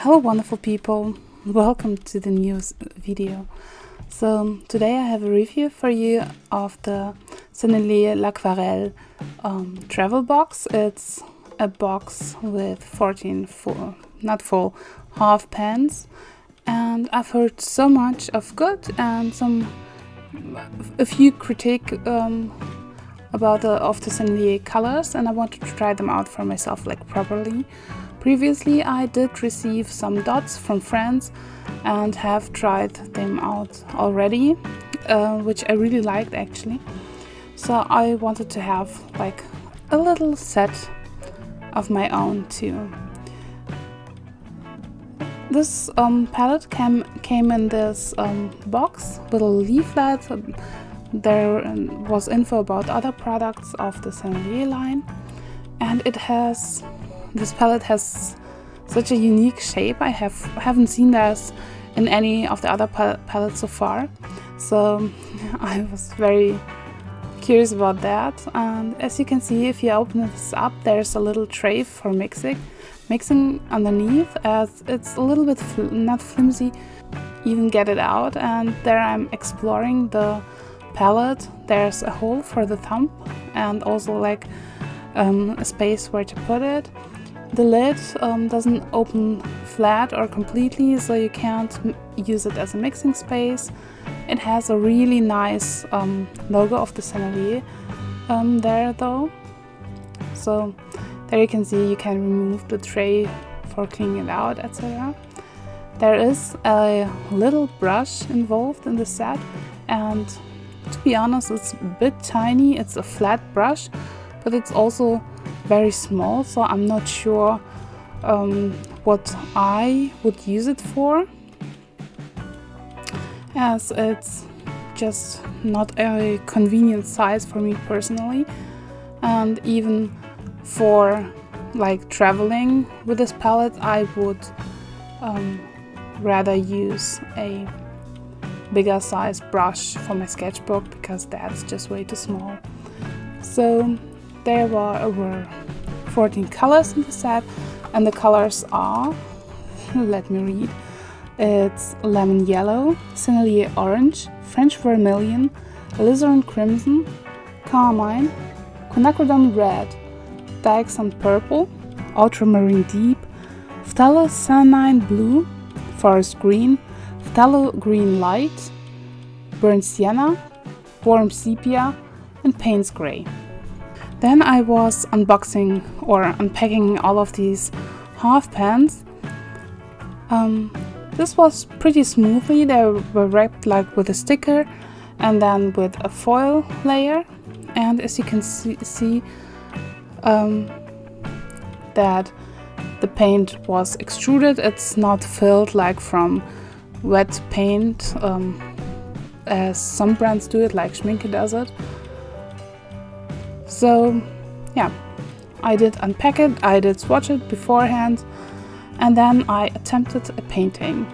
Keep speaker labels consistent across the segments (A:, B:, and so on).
A: Hello wonderful people, welcome to the new video. So today I have a review for you of the Sennelier aquarelle travel box. It's a box with 14 full, not full, half pans, and I've heard so much of good and a few critique about the Sennelier colors, and I wanted to try them out for myself properly. Previously I did receive some dots from friends and have tried them out already, which I really liked actually. So I wanted to have a little set of my own too. This palette came in this box with a leaflet. There was info about other products of the Sennelier line, and this palette has such a unique shape. I haven't seen this in any of the other palettes so far, so I was very curious about that. And as you can see, if you open this up, there's a little tray for mixing underneath, as it's a little bit not flimsy, even get it out. And there I'm exploring the palette. There's a hole for the thumb and also a space where to put it. The lid doesn't open flat or completely, so you can't use it as a mixing space. It has a really nice logo of the Sennelier there though. So there you can see you can remove the tray for cleaning it out, etc. There is a little brush involved in the set, and to be honest, it's a bit tiny. It's a flat brush, but it's also very small, so I'm not sure what I would use it for, as it's just not a convenient size for me personally. And even for traveling with this palette, I would rather use a bigger size brush for my sketchbook, because that's just way too small. So there were 14 colors in the set, and the colors are, let me read, it's lemon yellow, Sennelier orange, French vermilion, alizarin crimson, carmine, quinacridone red, diaxan purple, ultramarine deep, phthalo blue, forest green, phthalo green light, burnt sienna, warm sepia, and Payne's gray. Then I was unboxing or unpacking all of these half pans. This was pretty smoothly. They were wrapped with a sticker and then with a foil layer. And as you can see that the paint was extruded. It's not filled from wet paint as some brands do it, like Schminke does it. So yeah, I did unpack it, I did swatch it beforehand, and then I attempted a painting,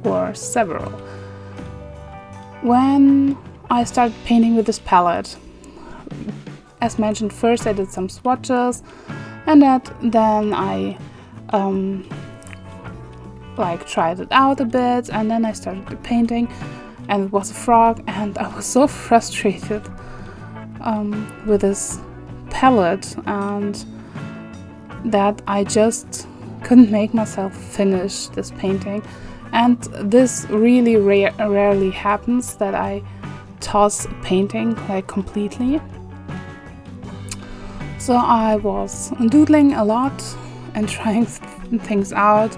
A: or several. When I started painting with this palette, as mentioned, first I did some swatches, and then I tried it out a bit, and then I started the painting, and it was a frog, and I was so frustrated with this palette, and that I just couldn't make myself finish this painting. And this really rarely happens, that I toss a painting completely. So I was doodling a lot and trying things out,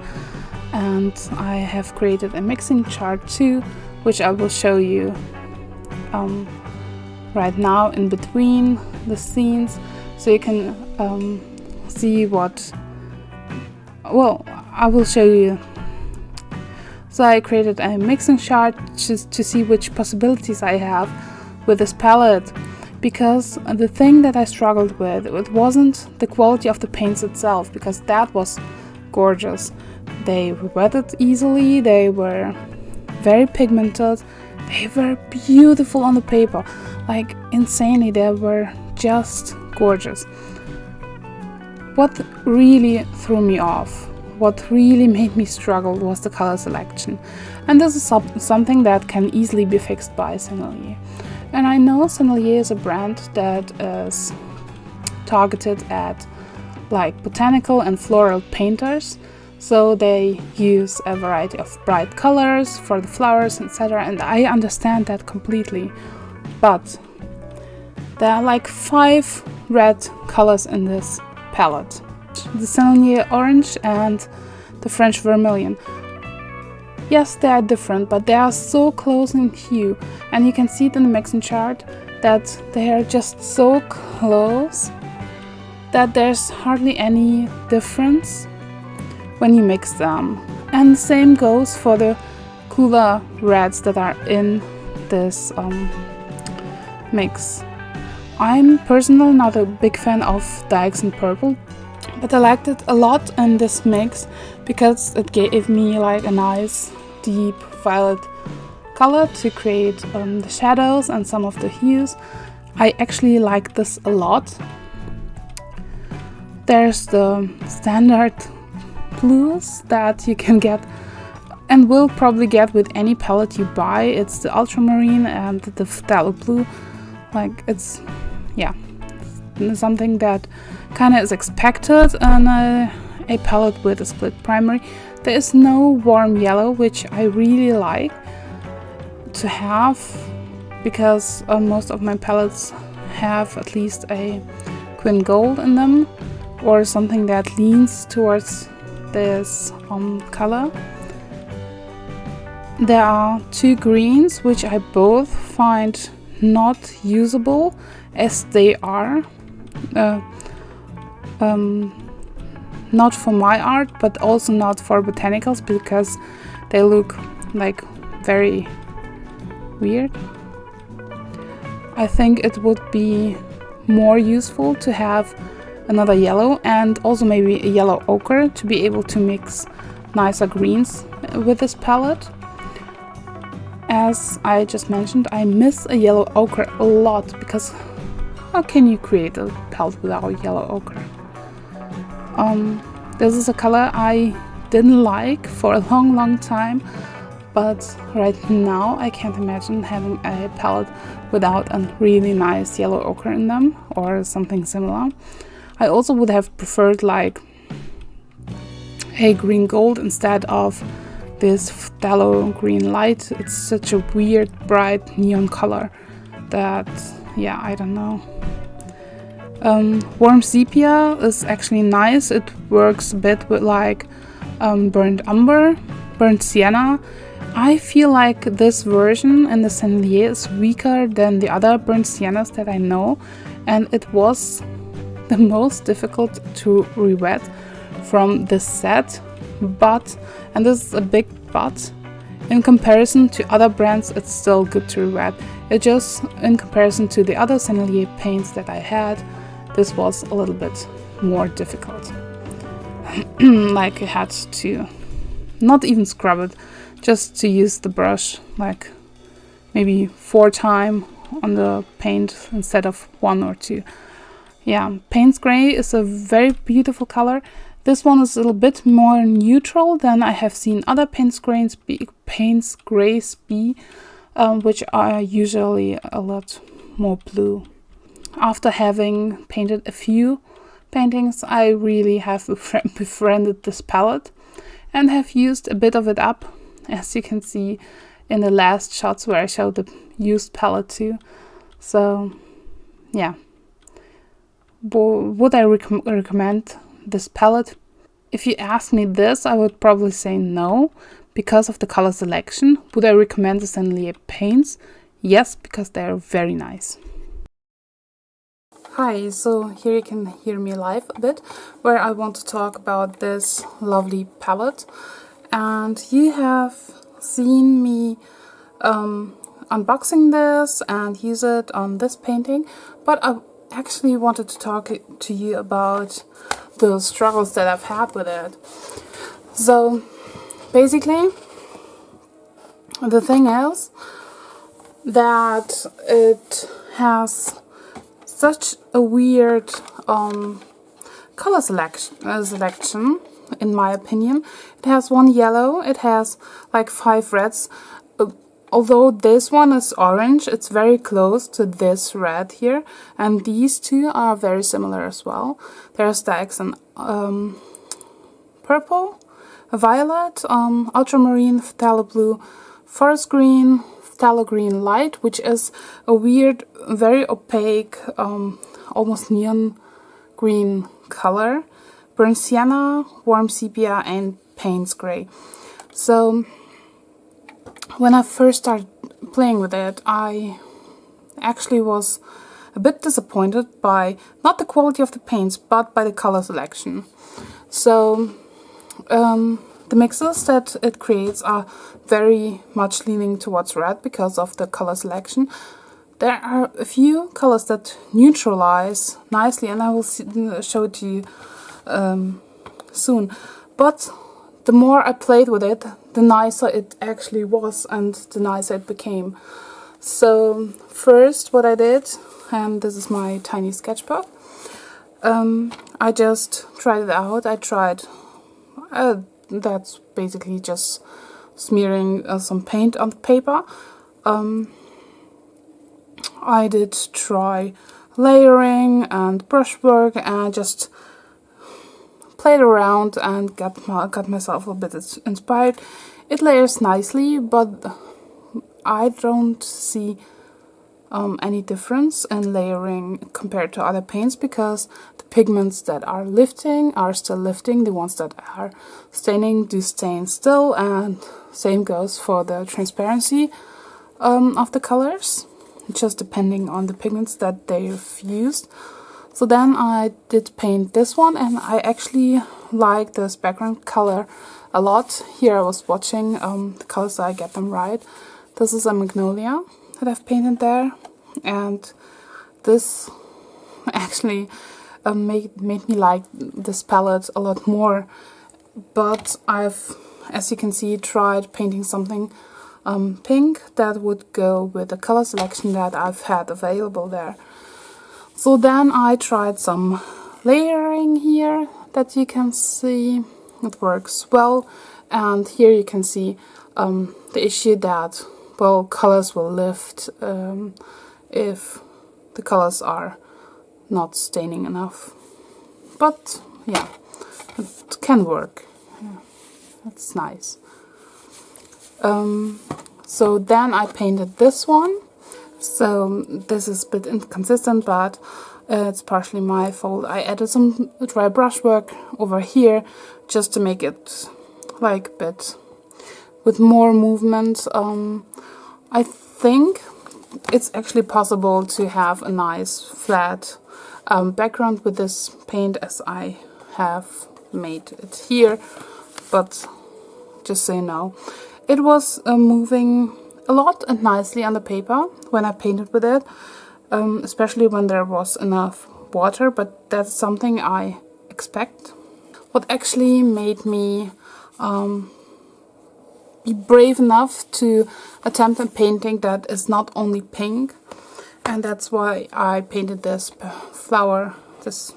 A: and I have created a mixing chart too, which I will show you right now in between the scenes, so you can see I will show you. So I created a mixing chart just to see which possibilities I have with this palette, because the thing that I struggled with, it wasn't the quality of the paints itself, because that was gorgeous. They wetted easily, they were very pigmented, they were beautiful on the paper, insanely, they were just gorgeous. What really threw me off what really made me struggle was the color selection. And this is something that can easily be fixed by Sennelier. And I know Sennelier is a brand that is targeted at like botanical and floral painters. So they use a variety of bright colors for the flowers, etc. And I understand that completely. But there are like 5 red colors in this palette. The Sennelier orange and the French vermilion. Yes, they are different, but they are so close in hue, and you can see it in the mixing chart that they are just so close that there's hardly any difference when you mix them. And the same goes for the cooler reds that are in this mix. I'm personally not a big fan of Diaxin Purple, but I liked it a lot in this mix because it gave me like a nice deep violet color to create the shadows and some of the hues. I actually like this a lot. There's the standard blues that you can get and will probably get with any palette you buy. It's the ultramarine and the phthalo blue. Like it's, yeah, something that kind of is expected in a palette with a split primary. There is no warm yellow, which I really like to have because most of my palettes have at least a quin gold in them or something that leans towards this color. There are 2 greens which I both find not usable as they are. Not for my art, but also not for botanicals because they look like very weird. I think it would be more useful to have another yellow and also maybe a yellow ochre to be able to mix nicer greens with this palette. As I just mentioned, I miss a yellow ochre a lot because how can you create a palette without yellow ochre? This is a color I didn't like for a long time, but right now I can't imagine having a palette without a really nice yellow ochre in them or something similar. I also would have preferred like a green gold instead of this phthalo green light. It's such a weird bright neon color that, yeah, I don't know. Warm sepia is actually nice. It works a bit with like burnt umber, burnt sienna. I feel like this version in the Sennelier is weaker than the other burnt siennas that I know, and it was the most difficult to re-wet from this set. But, and this is a big but, in comparison to other brands it's still good to re-wet. It just, in comparison to the other Sennelier paints that I had, this was a little bit more difficult. Like I had to not even scrub it, just to use the brush like maybe 4 times on the paint instead of 1 or 2. Yeah, Payne's Grey is a very beautiful color. This one is a little bit more neutral than I have seen other Payne's Grays be, which are usually a lot more blue. After having painted a few paintings, I really have befriended this palette and have used a bit of it up, as you can see in the last shots where I showed the used palette too. So yeah, would I recommend this palette? If you ask me this, I would probably say no, because of the color selection. Would I recommend the Sennelier paints? Yes, because they are very nice. Hi, so here you can hear me live a bit, where I want to talk about this lovely palette. And you have seen me unboxing this and use it on this painting, but I actually wanted to talk to you about the struggles that I've had with it. So basically, the thing is that it has such a weird color selection in my opinion. It has one yellow, it has like 5 reds. Although this one is orange, it's very close to this red here, and these two are very similar as well. There's the accent purple, violet, ultramarine, phthalo blue, forest green, phthalo green light, which is a weird, very opaque, almost neon green color, burnt sienna, warm sepia, and Payne's gray. So when I first started playing with it, I actually was a bit disappointed by not the quality of the paints, but by the color selection. So the mixes that it creates are very much leaning towards red because of the color selection. There are a few colors that neutralize nicely, and I will show it to you soon. But the more I played with it, the nicer it actually was and the nicer it became. So first what I did, and this is my tiny sketchbook, I just tried it out. I tried, that's basically just smearing some paint on the paper. I did try layering and brushwork, and just played around and got myself a bit inspired. It layers nicely, but I don't see any difference in layering compared to other paints, because the pigments that are lifting are still lifting, the ones that are staining do stain still, and same goes for the transparency of the colors, just depending on the pigments that they've used. So then I did paint this one, and I actually like this background color a lot. Here I was watching the colors so I get them right. This is a magnolia that I've painted there, and this actually made me like this palette a lot more. But I've, as you can see, tried painting something pink that would go with the color selection that I've had available there. So then I tried some layering here that you can see. It works well, and here you can see the issue that, well, colors will lift if the colors are not staining enough. But yeah, it can work. Yeah, that's nice. So then I painted this one. So this is a bit inconsistent, but it's partially my fault. I added some dry brushwork over here just to make it like a bit with more movement. I think it's actually possible to have a nice flat background with this paint as I have made it here, but just so you know, it was moving a lot and nicely on the paper when I painted with it, especially when there was enough water, but that's something I expect. What actually made me be brave enough to attempt a painting that is not only pink, and that's why I painted this flower, this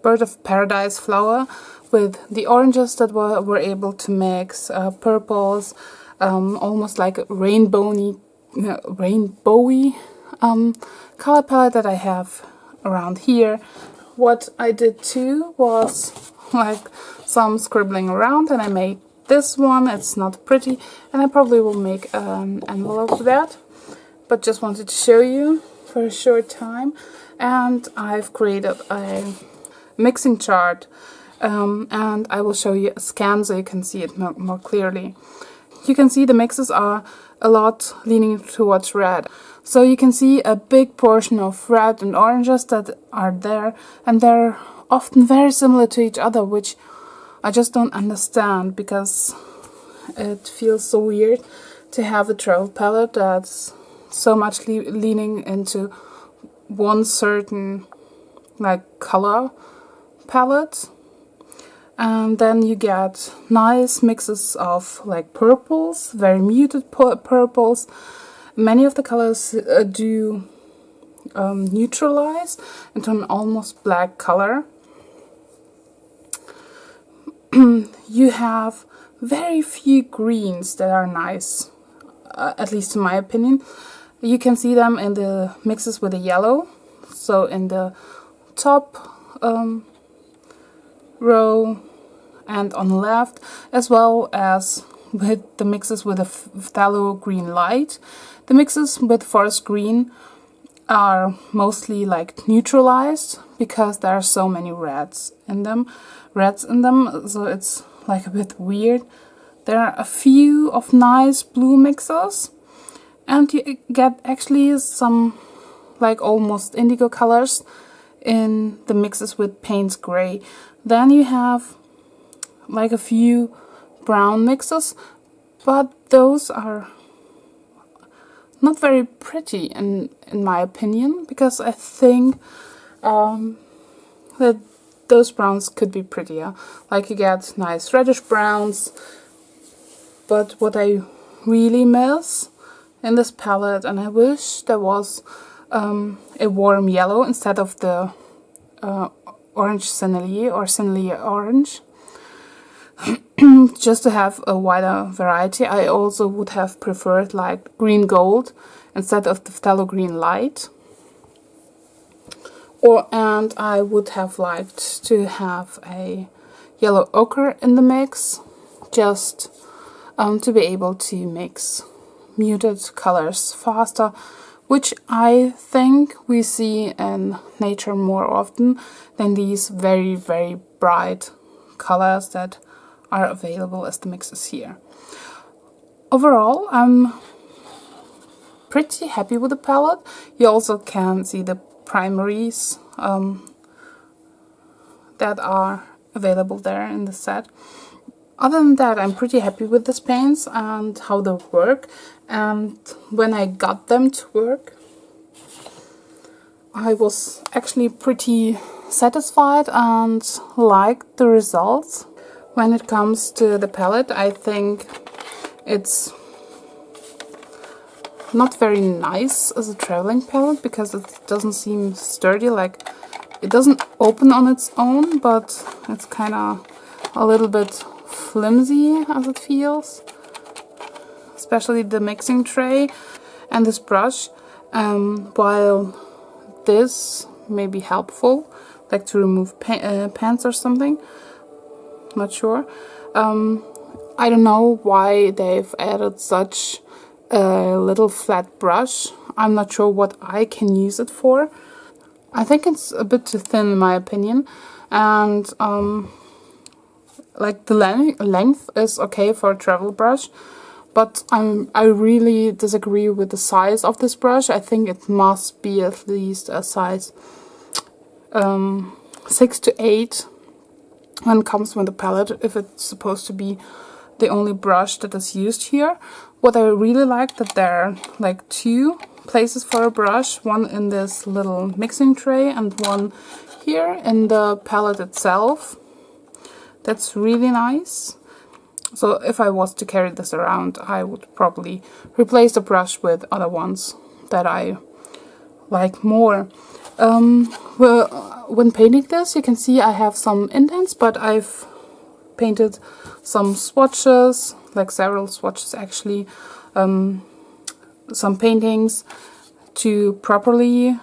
A: bird of paradise flower, with the oranges that were able to mix purples, almost like a rainbowy color palette that I have around here. What I did too was like some scribbling around, and I made this one. It's not pretty, and I probably will make an envelope with that, but just wanted to show you for a short time. And I've created a mixing chart, and I will show you a scan so you can see it more clearly. You can see the mixes are a lot leaning towards red. So you can see a big portion of red and oranges that are there, and they're often very similar to each other, which I just don't understand, because it feels so weird to have a travel palette that's so much leaning into one certain like color palette. And then you get nice mixes of like purples, very muted purples. Many of the colors do neutralize into an almost black color. you have very few greens that are nice, at least in my opinion. You can see them in the mixes with the yellow, so in the top row and on the left, as well as with the mixes with a phthalo green light. The mixes with forest green are mostly like neutralized because there are so many reds in them, so it's like a bit weird. There are a few of nice blue mixes, and you get actually some like almost indigo colors in the mixes with Payne's Gray. Then you have like a few brown mixes, but those are not very pretty in my opinion, because I think that those browns could be prettier. Like you get nice reddish browns, but what I really miss in this palette, and I wish there was a warm yellow instead of the orange Sennelier or Sennelier orange, just to have a wider variety. I also would have preferred like green gold instead of the phthalo green light. And I would have liked to have a yellow ochre in the mix, just to be able to mix muted colors faster, which I think we see in nature more often than these very, very bright colors that are available as the mixes here. Overall, I'm pretty happy with the palette. You also can see the primaries that are available there in the set. Other than that, I'm pretty happy with these paints and how they work. And when I got them to work, I was actually pretty satisfied and liked the results. When it comes to the palette, I think it's not very nice as a traveling palette because it doesn't seem sturdy. Like, it doesn't open on its own, but it's kind of a little bit flimsy as it feels, especially the mixing tray and this brush. While this may be helpful, like to remove pants or something, not sure. I don't know why they've added such a little flat brush. I'm not sure what I can use it for. I think it's a bit too thin in my opinion, and like the length is okay for a travel brush, but I really disagree with the size of this brush. I think it must be at least a size 6 to 8 when it comes with the palette, if it's supposed to be the only brush that is used here. What I really like that there are like 2 places for a brush, one in this little mixing tray and one here in the palette itself. That's really nice. So if I was to carry this around, I would probably replace the brush with other ones that I like more. Well, when painting this, you can see I have some indents, but I've painted some swatches, like several swatches actually, some paintings to properly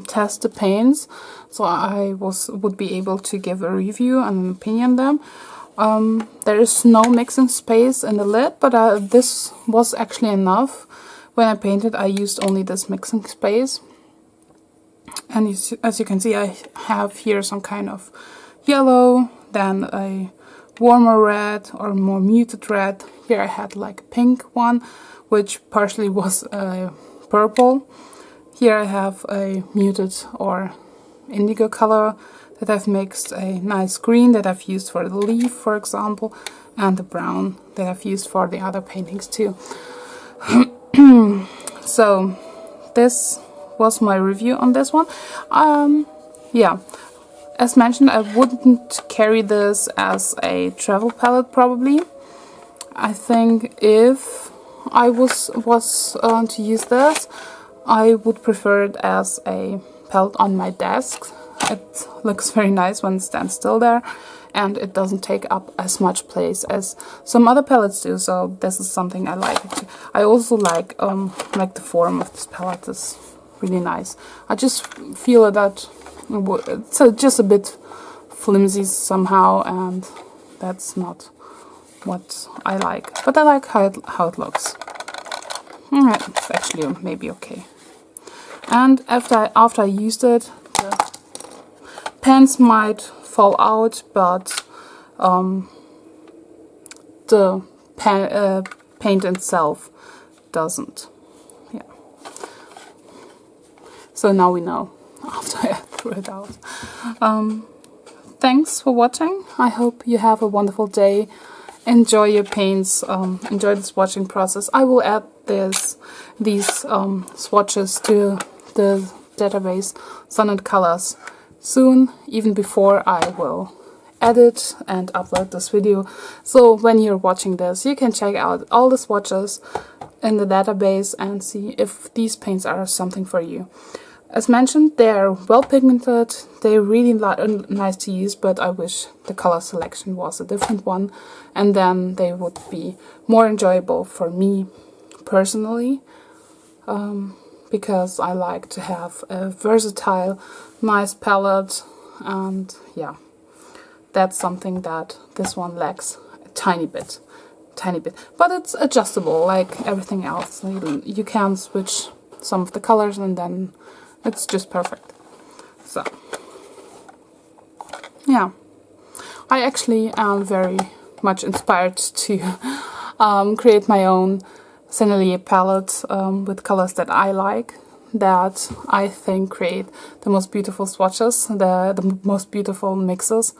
A: test the paints, so I would be able to give a review and an opinion on them. There is no mixing space in the lid, but this was actually enough. When I painted, I used only this mixing space. And as you can see, I have here some kind of yellow, then a warmer red or more muted red. Here I had like a pink one, which partially was purple. Here I have a muted or indigo color that I've mixed, a nice green that I've used for the leaf, for example, and the brown that I've used for the other paintings too. So this was my review on this one. Yeah, as mentioned, I wouldn't carry this as a travel palette probably. I think if I was to use this, I would prefer it as a palette on my desk. It looks very nice when it stands still there, and it doesn't take up as much place as some other palettes do, so this is something I like. I also like the form of this palette is really nice. I just feel that it's just a bit flimsy somehow, and that's not what I like. But I like how it looks. Alright, it's actually maybe okay. And after I used it, the pens might fall out, but the paint itself doesn't. Yeah. So now we know after I threw it out. Thanks for watching. I hope you have a wonderful day. Enjoy your paints. Enjoy the swatching process. I will add these swatches to the database Sun and Colors soon, even before I will edit and upload this video. So when you're watching this, you can check out all the swatches in the database and see if these paints are something for you. As mentioned, they're well pigmented, they're really nice to use, but I wish the color selection was a different one, and then they would be more enjoyable for me personally, because I like to have a versatile, nice palette, and yeah, that's something that this one lacks a tiny bit, but it's adjustable like everything else. You can switch some of the colors and then it's just perfect. So yeah, I actually am very much inspired to create my own Sennelier palette with colors that I like, that I think create the most beautiful swatches, the most beautiful mixes,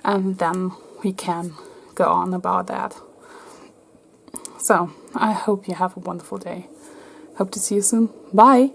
A: and then we can go on about that. So I hope you have a wonderful day. Hope to see you soon. Bye!